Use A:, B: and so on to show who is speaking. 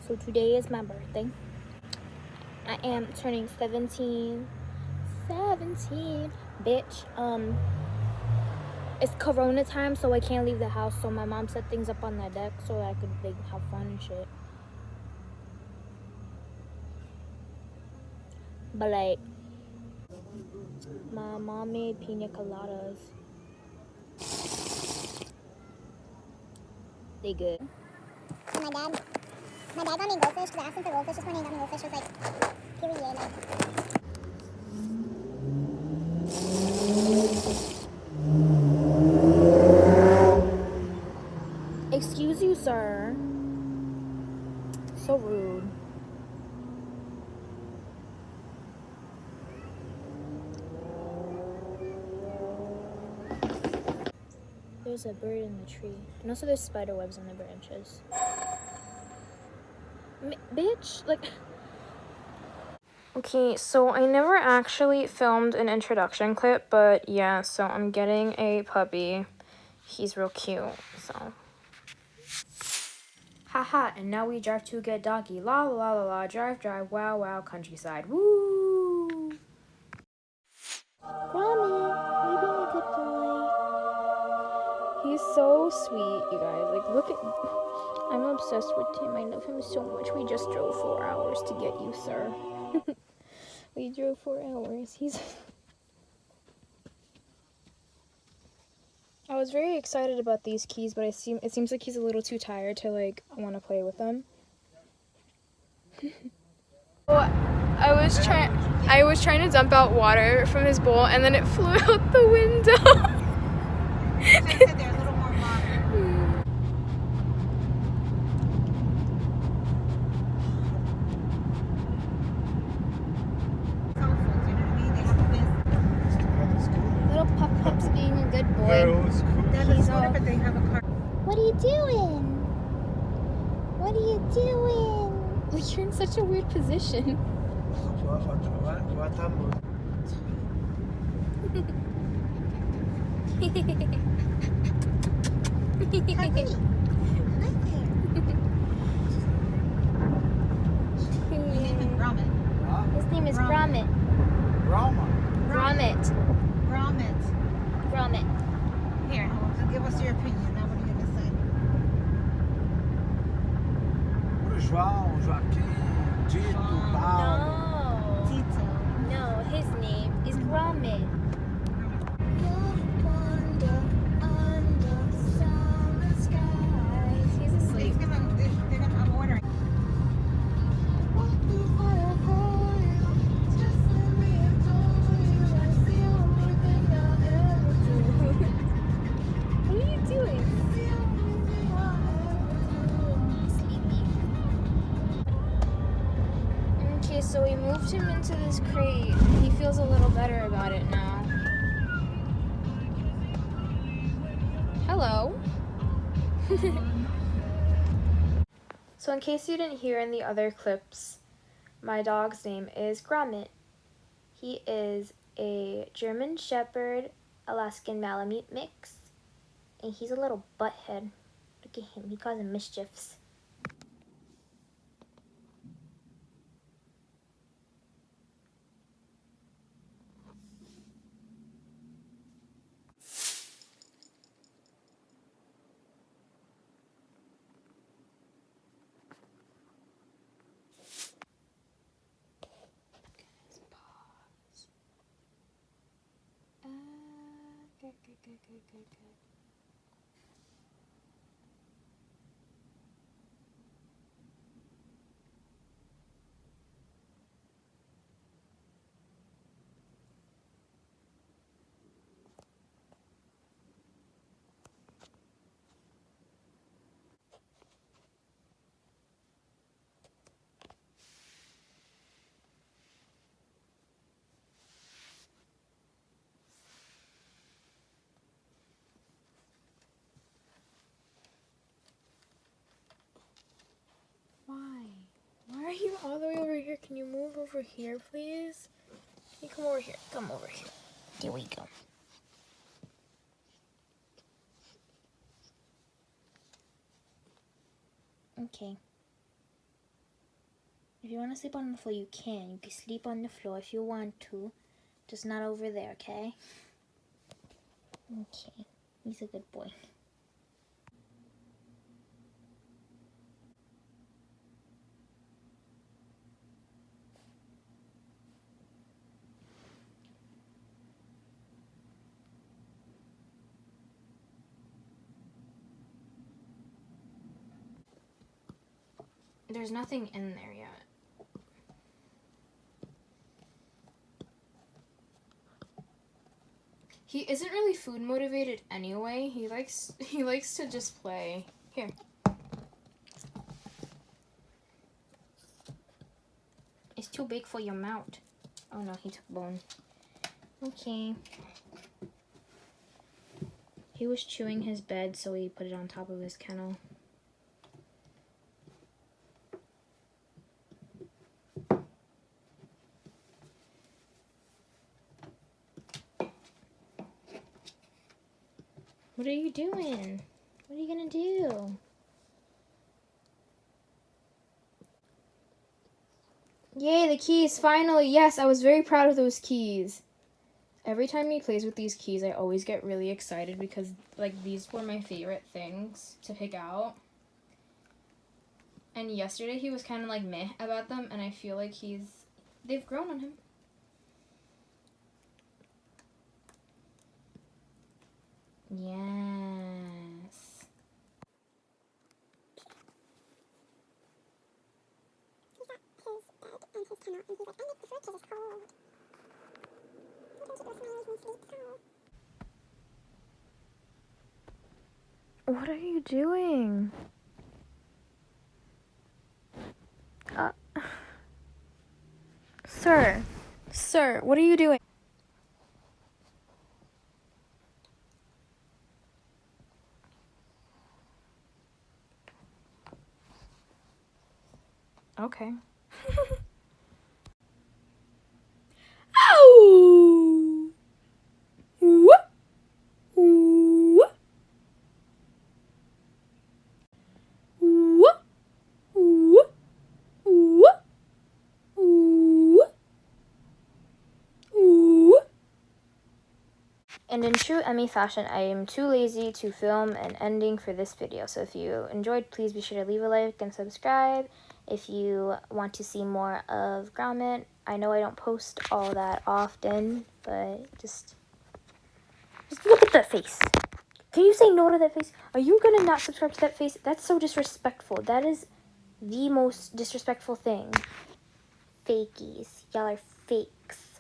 A: So today is my birthday. I am turning 17. 17, bitch. It's Corona time, so I can't leave the house. So my mom set things up on the deck so that I could like have fun and shit. But like, my mom made pina coladas. They good.
B: And my dad got me goldfish because I asked him for goldfish this morning and got me goldfish. I was like, period.
A: Excuse you, sir. So rude. There's a bird in the tree. And also there's spider webs on the branches. Bitch, like... Okay, so I never actually filmed an introduction clip, but yeah, so I'm getting a puppy. He's real cute, so... Haha, and now we drive to get doggy. La la la la la, drive, drive, wow wow, countryside. Woo! Ramen, you being a good boy. He's so sweet, you guys. Like, look at... I'm obsessed with him. I love him so much. We just drove 4 hours to get you, sir. We drove 4 hours. He's... I was very excited about these keys, but it seems like he's a little too tired to, like, want to play with them. Well, I was trying to dump out water from his bowl, and then it flew out the window.
C: They're a little more modern.
A: Little pups being a good boy.
C: He's all... but they have a car.
B: What are you doing? What are you doing?
A: Like, you're in such a weird position. His name is Gromit. Gromit. Gromit.
C: Here, give us your opinion. Now what are you going to say?
D: João, Joaquim, Tito, Paulo.
A: No.
C: Tito.
A: No, his name is Gromit. He's asleep.
C: I'm ordering.
A: What are you doing? Okay, so we moved him into this crate. He feels a little better about it now. Hello. So in case you didn't hear in the other clips, my dog's name is Gromit. He is a German Shepherd Alaskan Malamute mix. And he's a little butthead. Look at him, he causing mischiefs. Good. Why are you all the way over here? Can you move over here, please? Can you come over here? Come over here. There we go. Okay. If you want to sleep on the floor, you can. You can sleep on the floor if you want to. Just not over there, okay? Okay. He's a good boy. There's nothing in there yet. He isn't really food motivated anyway. He likes to just play. Here. It's too big for your mouth. Oh no, he took bone. Okay. He was chewing his bed, so he put it on top of his kennel. What are you doing? What are you gonna do? Yay, the keys, finally! Yes, I was very proud of those keys. Every time he plays with these keys, I always get really excited because, like, these were my favorite things to pick out. And yesterday he was kind of, like, meh about them, and I feel like they've grown on him. Yes.
B: He's at his bed and his kennel, and he's like, the fridge is cold. I'm going to go smileys and sleep, so.
A: What are you doing? Sir, what are you doing? Okay. Ow! Whoop! Whoop! Whoop! Whoop! Whoop! Whoop! Whoop! And in true Emmy fashion, I am too lazy to film an ending for this video. So if you enjoyed, please be sure to leave a like and subscribe. If you want to see more of Gromit, I know I don't post all that often, but just look at that face. Can you say no to that face? Are you gonna not subscribe to that face? That's so disrespectful. That is the most disrespectful thing. Fakies. Y'all are fakes.